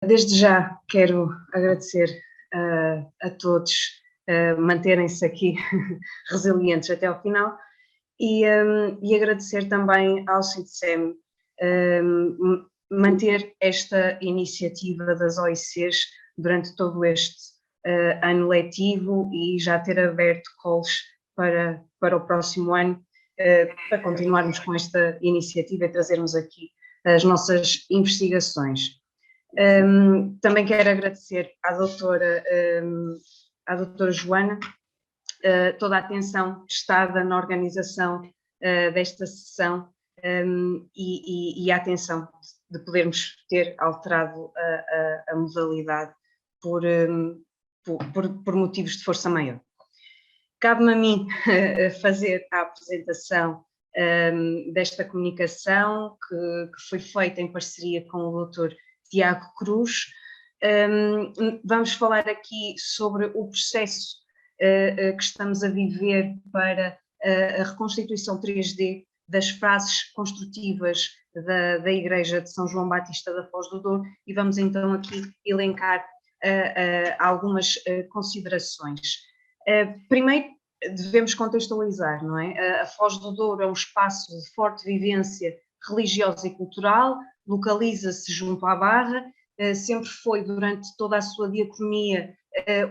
Desde já quero agradecer a todos manterem-se aqui resilientes até ao final e agradecer também ao CIDSEM manter esta iniciativa das OICs durante todo este ano letivo e já ter aberto calls para o próximo ano, para continuarmos com esta iniciativa e trazermos aqui as nossas investigações. Também quero agradecer à doutora Joana toda a atenção prestada na organização desta sessão e a atenção de podermos ter alterado a modalidade por motivos de força maior. Cabe-me a mim fazer a apresentação desta comunicação que foi feita em parceria com o Dr. Tiago Cruz. Vamos falar aqui sobre o processo que estamos a viver para a reconstituição 3D das frases construtivas da Igreja de São João Batista da Foz do Douro e vamos então aqui elencar algumas considerações. Primeiro, devemos contextualizar, não é? A Foz do Douro é um espaço de forte vivência religiosa e cultural, localiza-se junto à Barra, sempre foi durante toda a sua diacronia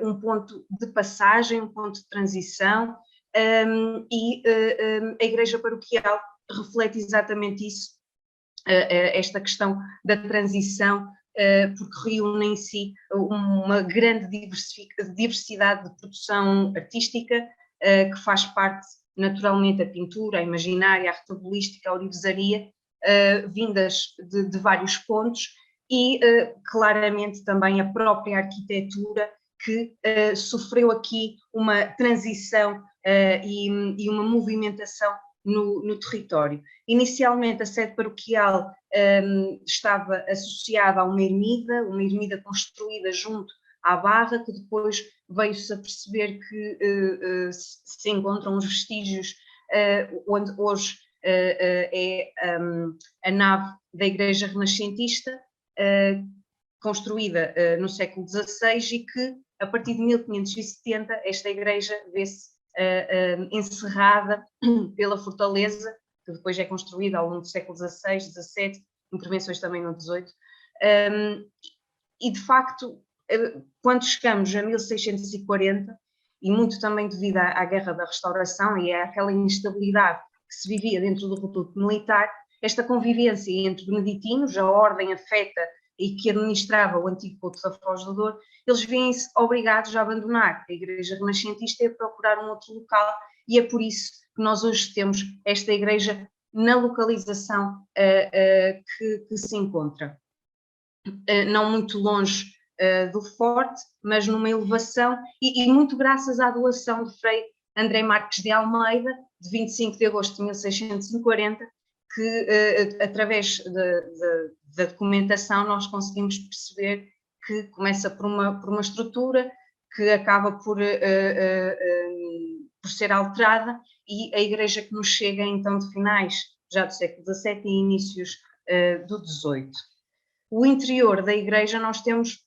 um ponto de passagem, um ponto de transição, e a Igreja Paroquial reflete exatamente isso, esta questão da transição, porque reúne em si uma grande diversidade de produção artística, que faz parte naturalmente a pintura, a imaginária, a retabolística, a orivesaria, vindas de vários pontos e claramente também a própria arquitetura que sofreu aqui uma transição e uma movimentação no território. Inicialmente a sede paroquial estava associada a uma ermida construída junto à Barra, que depois veio-se a perceber que se encontram os vestígios onde hoje é a nave da Igreja Renascentista, construída no século XVI e que, a partir de 1570, esta igreja vê-se encerrada pela fortaleza, que depois é construída ao longo do século XVI, XVII, intervenções também no XVIII, e de facto, quando chegamos a 1640, e muito também devido à Guerra da Restauração e àquela instabilidade que se vivia dentro do reduto militar, esta convivência entre beneditinos, a ordem afeta e que administrava o antigo Couto da Foz do Douro, eles vêm-se obrigados a abandonar a Igreja Renascentista e a procurar um outro local, e é por isso que nós hoje temos esta igreja na localização que se encontra. Não muito longe do Forte, mas numa elevação, e muito graças à doação de Frei André Marques de Almeida, de 25 de agosto de 1640, que através da documentação nós conseguimos perceber que começa por uma estrutura que acaba por ser alterada, e a igreja que nos chega então de finais já do século XVII e inícios do XVIII. No interior da igreja nós temos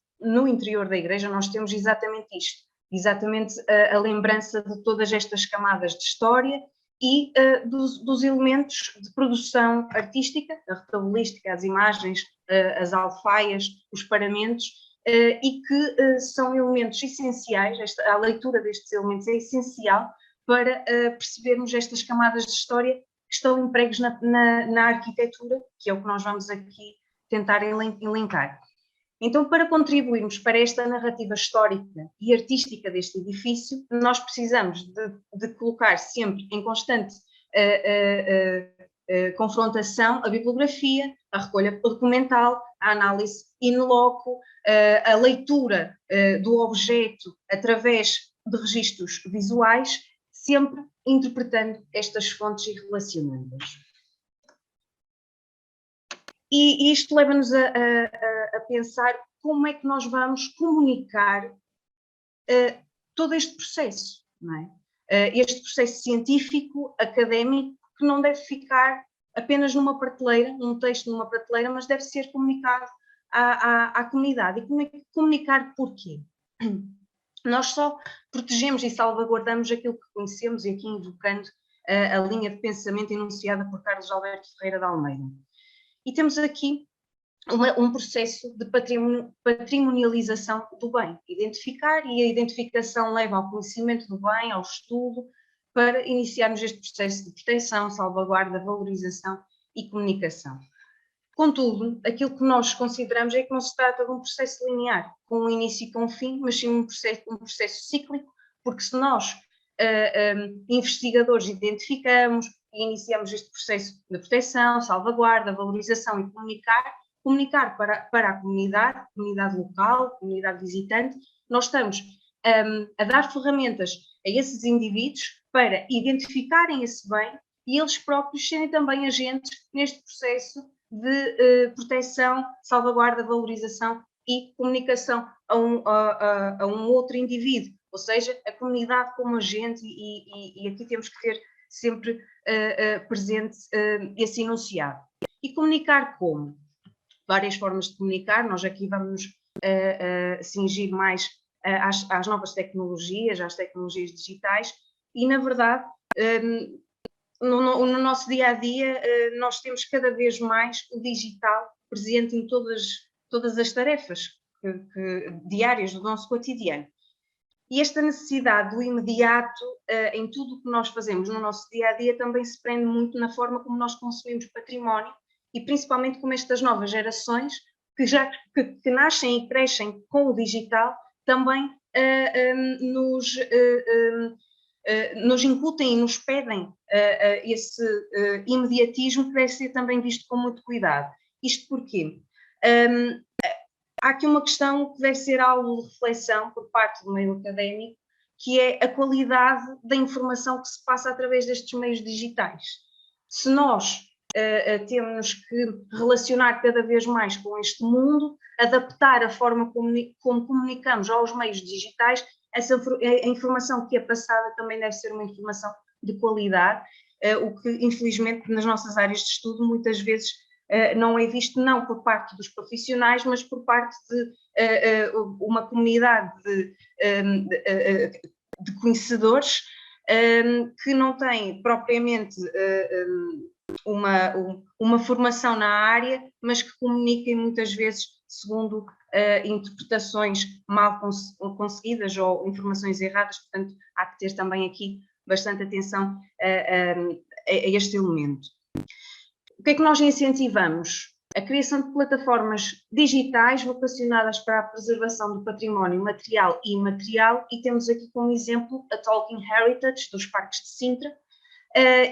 exatamente isto, exatamente a lembrança de todas estas camadas de história e dos elementos de produção artística, a retabolística, as imagens, as alfaias, os paramentos, e que são elementos essenciais, a leitura destes elementos é essencial para percebermos estas camadas de história que estão empregues na arquitetura, que é o que nós vamos aqui tentar elencar. Então, para contribuirmos para esta narrativa histórica e artística deste edifício, nós precisamos de colocar sempre em constante confrontação a bibliografia, a recolha documental, a análise in loco, a leitura do objeto através de registros visuais, sempre interpretando estas fontes e relacionando-as. E isto leva-nos a pensar como é que nós vamos comunicar todo este processo, não é? Este processo científico, académico, que não deve ficar apenas numa prateleira, um texto numa prateleira, mas deve ser comunicado à comunidade. E comunicar porquê? Nós só protegemos e salvaguardamos aquilo que conhecemos, e aqui invocando a linha de pensamento enunciada por Carlos Alberto Ferreira de Almeida. E temos aqui um processo de patrimonialização do bem. Identificar, e a identificação leva ao conhecimento do bem, ao estudo, para iniciarmos este processo de proteção, salvaguarda, valorização e comunicação. Contudo, aquilo que nós consideramos é que não se trata de um processo linear, com um início e com um fim, mas sim um processo cíclico, porque se nós, investigadores, identificamos e iniciamos este processo de proteção, salvaguarda, valorização e comunicar para a comunidade local, comunidade visitante, nós estamos a dar ferramentas a esses indivíduos para identificarem esse bem e eles próprios serem também agentes neste processo de proteção, salvaguarda, valorização e comunicação a um outro indivíduo, ou seja, a comunidade como agente, e aqui temos que ter sempre presente esse enunciado. E comunicar como? Várias formas de comunicar, nós aqui vamos cingir mais às novas tecnologias, às tecnologias digitais, e na verdade no nosso dia-a-dia nós temos cada vez mais o digital presente em todas as tarefas diárias do nosso cotidiano. E esta necessidade do imediato em tudo o que nós fazemos no nosso dia-a-dia também se prende muito na forma como nós consumimos património, e principalmente como estas novas gerações que nascem e crescem com o digital também nos incutem e nos pedem esse imediatismo, que deve ser também visto com muito cuidado. Isto porquê? Há aqui uma questão que deve ser algo de reflexão por parte do meio académico, que é a qualidade da informação que se passa através destes meios digitais. Se nós temos que relacionar cada vez mais com este mundo, adaptar a forma como comunicamos aos meios digitais, a informação que é passada também deve ser uma informação de qualidade, o que infelizmente nas nossas áreas de estudo muitas vezes não é visto, não por parte dos profissionais, mas por parte de uma comunidade de conhecedores que não têm propriamente uma formação na área, mas que comuniquem muitas vezes segundo interpretações mal conseguidas ou informações erradas. Portanto, há que ter também aqui bastante atenção a este elemento. O que é que nós incentivamos? A criação de plataformas digitais vocacionadas para a preservação do património material e imaterial, e temos aqui como exemplo a Talking Heritage dos Parques de Sintra,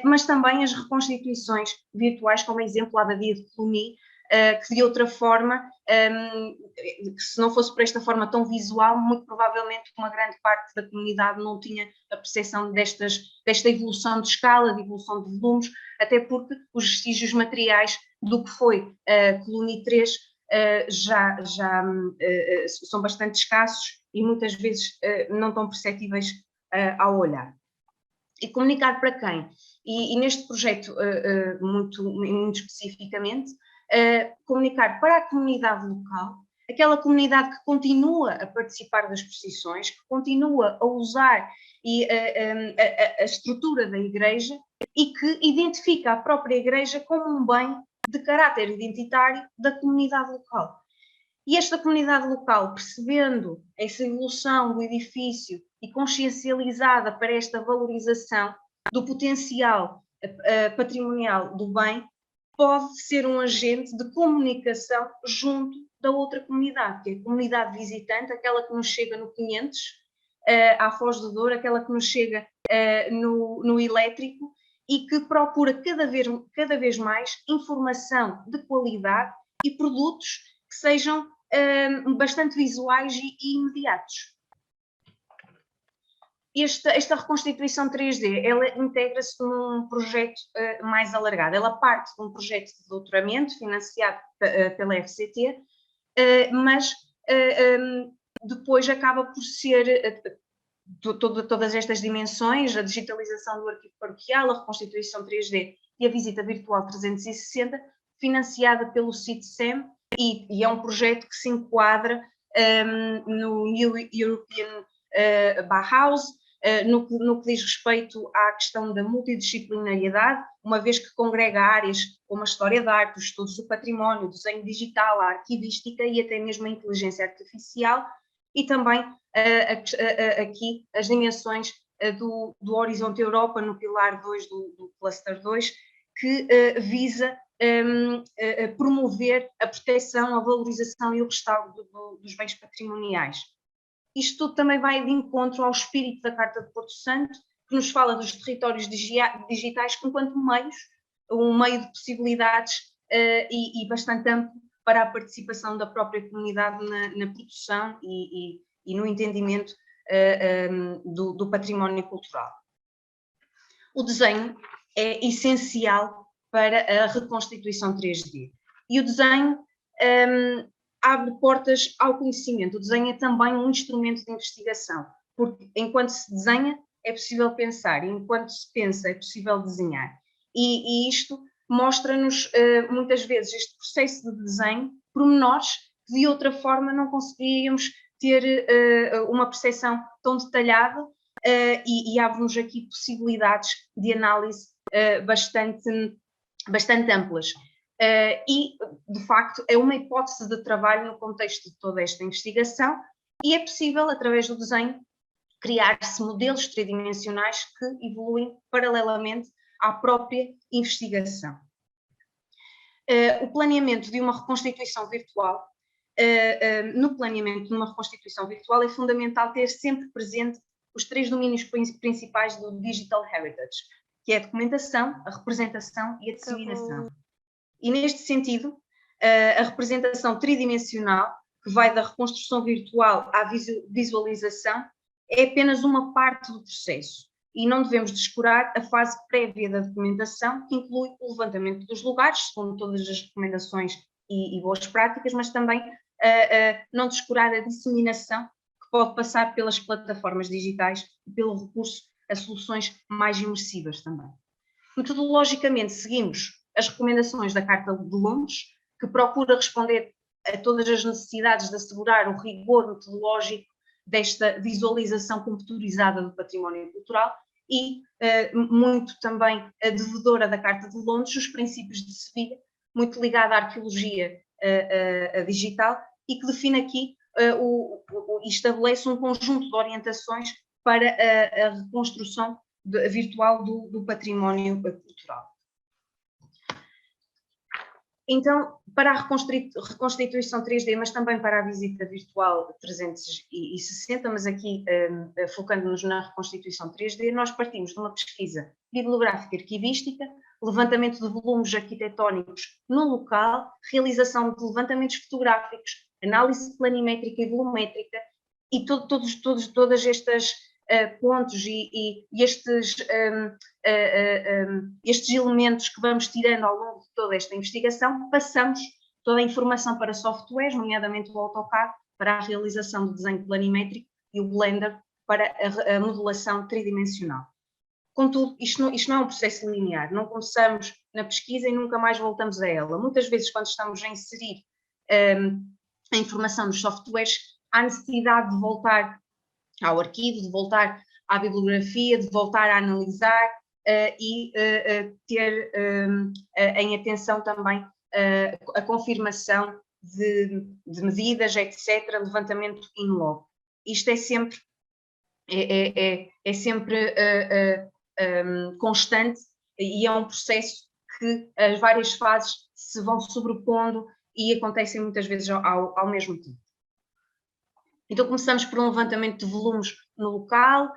mas também as reconstituições virtuais, como exemplo a Abadia de Cluny, que de outra forma, que se não fosse por esta forma tão visual, muito provavelmente uma grande parte da comunidade não tinha a percepção desta evolução de escala, de evolução de volumes, até porque os vestígios materiais do que foi Cluny 3 já são bastante escassos e muitas vezes não tão perceptíveis ao olhar. E comunicar para quem? E neste projeto, muito especificamente, comunicar para a comunidade local, aquela comunidade que continua a participar das procissões, que continua a usar a estrutura da igreja e que identifica a própria igreja como um bem de caráter identitário da comunidade local. E esta comunidade local, percebendo essa evolução do edifício e consciencializada para esta valorização do potencial patrimonial do bem, pode ser um agente de comunicação junto da outra comunidade, que é a comunidade visitante, aquela que nos chega no 500, à Foz do Douro, aquela que nos chega no elétrico e que procura cada vez mais informação de qualidade e produtos que sejam bastante visuais e imediatos. Esta reconstituição 3D, ela integra-se num projeto mais alargado. Ela parte de um projeto de doutoramento financiado pela FCT, mas depois acaba por ser todas estas dimensões, a digitalização do arquivo paroquial, a reconstituição 3D e a visita virtual 360, financiada pelo CITSEM e é um projeto que se enquadra no New European Bauhaus, no que diz respeito à questão da multidisciplinariedade, uma vez que congrega áreas como a história da arte, os estudos do património, o desenho digital, a arquivística e até mesmo a inteligência artificial, e também aqui as dimensões do Horizonte Europa, no pilar 2 do Cluster 2, que visa promover a proteção, a valorização e o restauro dos bens patrimoniais. Isto tudo também vai de encontro ao espírito da Carta de Porto Santo, que nos fala dos territórios digitais enquanto meios, um meio de possibilidades e bastante amplo para a participação da própria comunidade na produção e no entendimento do património cultural. O desenho é essencial para a reconstituição 3D. E o desenho abre portas ao conhecimento. O desenho é também um instrumento de investigação, porque enquanto se desenha é possível pensar, e enquanto se pensa é possível desenhar. E isto mostra-nos muitas vezes este processo de desenho, pormenores que de outra forma não conseguiríamos ter uma percepção tão detalhada e abre-nos aqui possibilidades de análise bastante amplas. E, de facto, é uma hipótese de trabalho no contexto de toda esta investigação e é possível, através do desenho, criar-se modelos tridimensionais que evoluem paralelamente à própria investigação. O planeamento de uma reconstituição virtual, no planeamento de uma reconstituição virtual é fundamental ter sempre presente os 3 domínios principais do Digital Heritage, que é a documentação, a representação e a disseminação. E neste sentido, a representação tridimensional, que vai da reconstrução virtual à visualização, é apenas uma parte do processo e não devemos descurar a fase prévia da documentação, que inclui o levantamento dos lugares, segundo todas as recomendações e boas práticas, mas também não descurar a disseminação, que pode passar pelas plataformas digitais e pelo recurso a soluções mais imersivas também. Metodologicamente, seguimos as recomendações da Carta de Londres, que procura responder a todas as necessidades de assegurar o rigor metodológico desta visualização computurizada do património cultural e, muito também a devedora da Carta de Londres, os princípios de Sevilha, muito ligada à arqueologia digital e que define aqui e estabelece um conjunto de orientações para a reconstrução virtual do património cultural. Então, para a reconstituição 3D, mas também para a visita virtual 360, mas aqui focando-nos na reconstituição 3D, nós partimos de uma pesquisa bibliográfica e arquivística, levantamento de volumes arquitetónicos no local, realização de levantamentos fotográficos, análise planimétrica e volumétrica, e todas estas pontos e estes elementos que vamos tirando ao longo de toda esta investigação, passamos toda a informação para softwares, nomeadamente o AutoCAD, para a realização do desenho planimétrico e o Blender para a modelação tridimensional. Contudo, isto não é um processo linear, não começamos na pesquisa e nunca mais voltamos a ela. Muitas vezes, quando estamos a inserir a informação nos softwares, há necessidade de voltar ao arquivo, de voltar à bibliografia, de voltar a analisar e ter em atenção também a confirmação de medidas, etc., levantamento in loco. Isto é sempre, constante e é um processo que as várias fases se vão sobrepondo e acontecem muitas vezes ao mesmo tempo. Então começamos por um levantamento de volumes no local,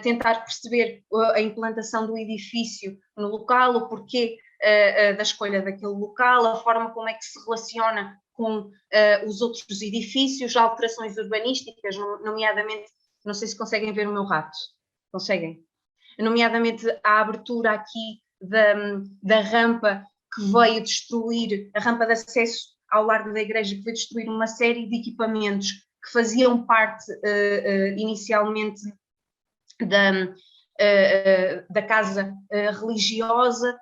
tentar perceber a implantação do edifício no local, o porquê da escolha daquele local, a forma como é que se relaciona com os outros edifícios, alterações urbanísticas, nomeadamente, não sei se conseguem ver o meu rato, conseguem? Nomeadamente a abertura aqui da rampa que veio destruir, a rampa de acesso ao largo da igreja, que veio destruir uma série de equipamentos que faziam parte inicialmente da casa religiosa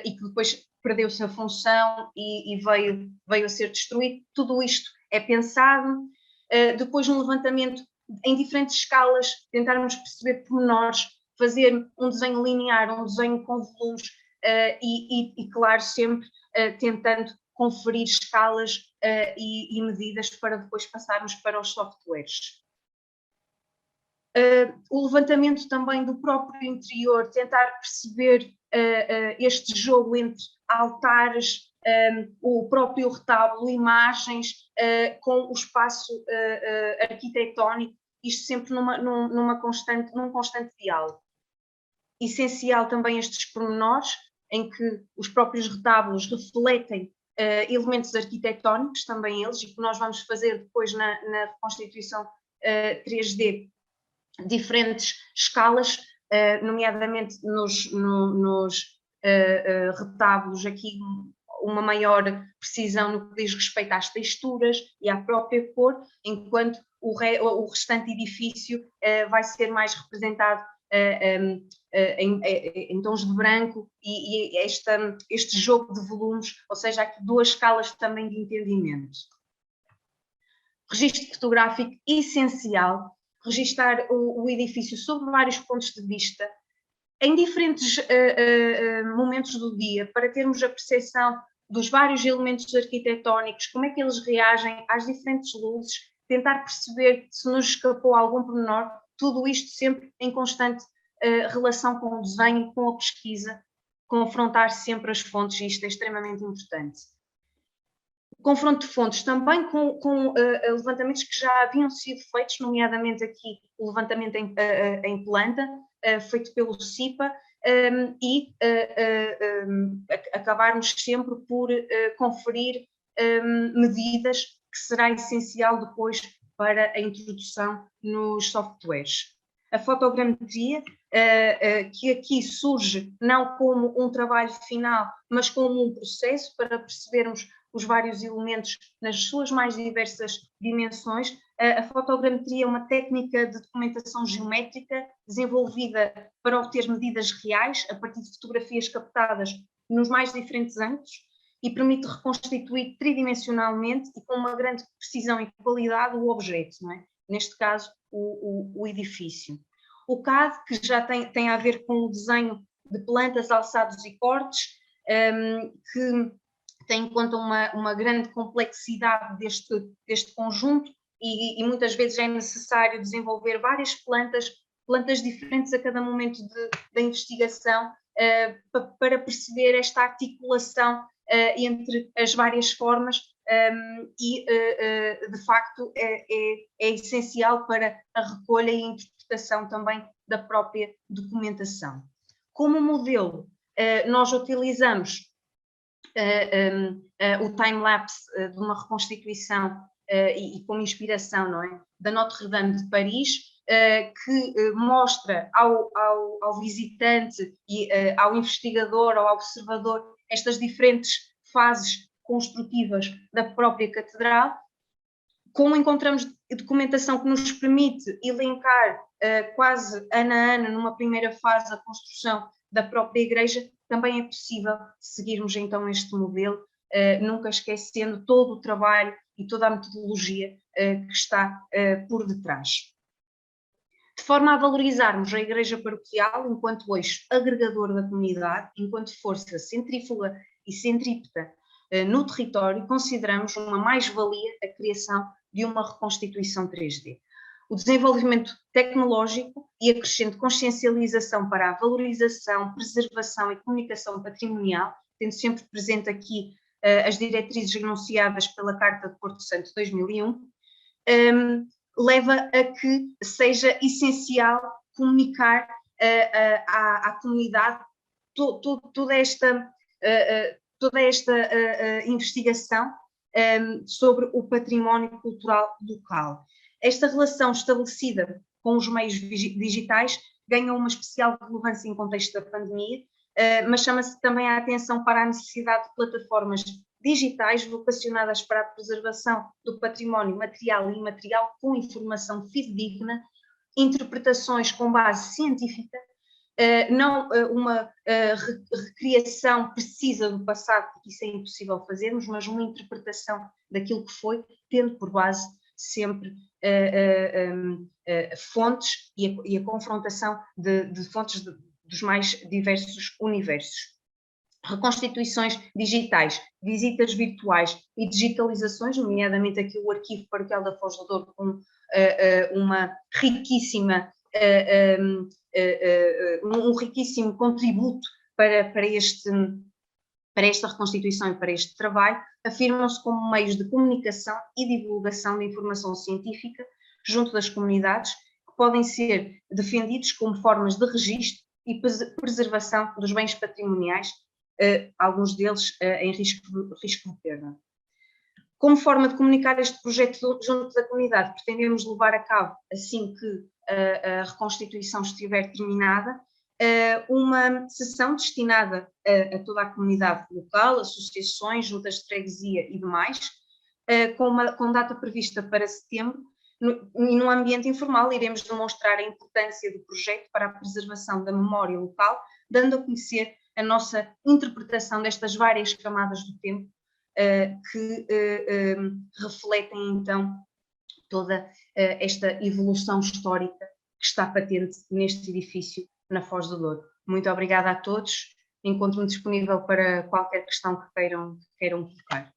e que depois perdeu-se a função e veio a ser destruído. Tudo isto é pensado. Depois um levantamento em diferentes escalas, tentarmos perceber pormenores, fazer um desenho linear, um desenho com volumes e claro, sempre tentando conferir escalas e medidas para depois passarmos para os softwares. O levantamento também do próprio interior, tentar perceber este jogo entre altares, o próprio retábulo, imagens, com o espaço arquitetónico, isto sempre num constante diálogo. Essencial também estes pormenores, em que os próprios retábulos refletem elementos arquitetónicos, também eles, e que nós vamos fazer depois na reconstituição 3D, diferentes escalas, nomeadamente nos retábulos, aqui uma maior precisão no que diz respeito às texturas e à própria cor, enquanto o restante edifício vai ser mais representado em tons de branco e este jogo de volumes, ou seja, aqui duas escalas também de entendimento. Registro fotográfico essencial, registar o edifício sob vários pontos de vista, em diferentes momentos do dia, para termos a percepção dos vários elementos arquitetónicos, como é que eles reagem às diferentes luzes, tentar perceber se nos escapou algum pormenor, tudo isto sempre em constante relação com o desenho, com a pesquisa, confrontar sempre as fontes, e isto é extremamente importante. Confronto de fontes também com levantamentos que já haviam sido feitos, nomeadamente aqui o levantamento em planta, feito pelo CIPA, e acabarmos sempre por conferir medidas que será essencial depois para a introdução nos softwares. A fotogrametria, que aqui surge não como um trabalho final, mas como um processo para percebermos os vários elementos nas suas mais diversas dimensões. A fotogrametria é uma técnica de documentação geométrica desenvolvida para obter medidas reais a partir de fotografias captadas nos mais diferentes ângulos e permite reconstituir tridimensionalmente e com uma grande precisão e qualidade o objeto, não é? Neste caso, o edifício. O CAD, que já tem a ver com o desenho de plantas, alçados e cortes, que tem em conta uma grande complexidade deste conjunto e muitas vezes é necessário desenvolver várias plantas diferentes a cada momento da investigação, para perceber esta articulação entre as várias formas, e de facto é essencial para a recolha e a interpretação também da própria documentação. Como modelo, nós utilizamos o time-lapse de uma reconstituição e como inspiração, não é? Da Notre-Dame de Paris, que mostra ao visitante e ao investigador, ao observador, estas diferentes fases construtivas da própria catedral. Como encontramos documentação que nos permite elencar quase ano a ano, numa primeira fase, a construção da própria igreja, também é possível seguirmos então este modelo, nunca esquecendo todo o trabalho e toda a metodologia que está por detrás. De forma a valorizarmos a igreja paroquial enquanto eixo agregador da comunidade, enquanto força centrífuga e centrípeta no território, consideramos uma mais-valia a criação de uma reconstituição 3D. O desenvolvimento tecnológico e a crescente consciencialização para a valorização, preservação e comunicação patrimonial, tendo sempre presente aqui as diretrizes enunciadas pela Carta de Porto Santo de 2001, leva a que seja essencial comunicar à comunidade toda esta investigação sobre o património cultural local. Esta relação estabelecida com os meios digitais ganha uma especial relevância em contexto da pandemia, mas chama-se também a atenção para a necessidade de plataformas digitais vocacionadas para a preservação do património material e imaterial com informação fidedigna, interpretações com base científica, não uma recriação precisa do passado, porque isso é impossível fazermos, mas uma interpretação daquilo que foi, tendo por base sempre fontes e a confrontação de fontes dos mais diversos universos. Reconstituições digitais, visitas virtuais e digitalizações, nomeadamente aqui o Arquivo Paroquial da Foz do Douro, com uma riquíssima, um riquíssimo contributo para esta reconstituição e para este trabalho, afirmam-se como meios de comunicação e divulgação de informação científica junto das comunidades, que podem ser defendidos como formas de registro e preservação dos bens patrimoniais, alguns deles em risco de perda. Como forma de comunicar este projeto junto da comunidade, pretendemos levar a cabo, assim que a reconstituição estiver terminada, uma sessão destinada a toda a comunidade local, associações, juntas de freguesia e demais, com data prevista para setembro, e num ambiente informal iremos demonstrar a importância do projeto para a preservação da memória local, dando a conhecer a nossa interpretação destas várias camadas do tempo, que refletem então toda esta evolução histórica que está patente neste edifício na Foz do Douro. Muito obrigada a todos, encontro-me disponível para qualquer questão que queiram colocar.